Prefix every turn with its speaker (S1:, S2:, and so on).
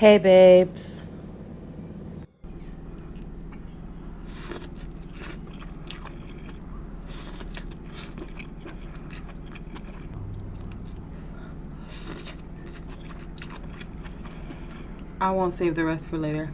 S1: Hey, babes.
S2: I won't save the rest for later.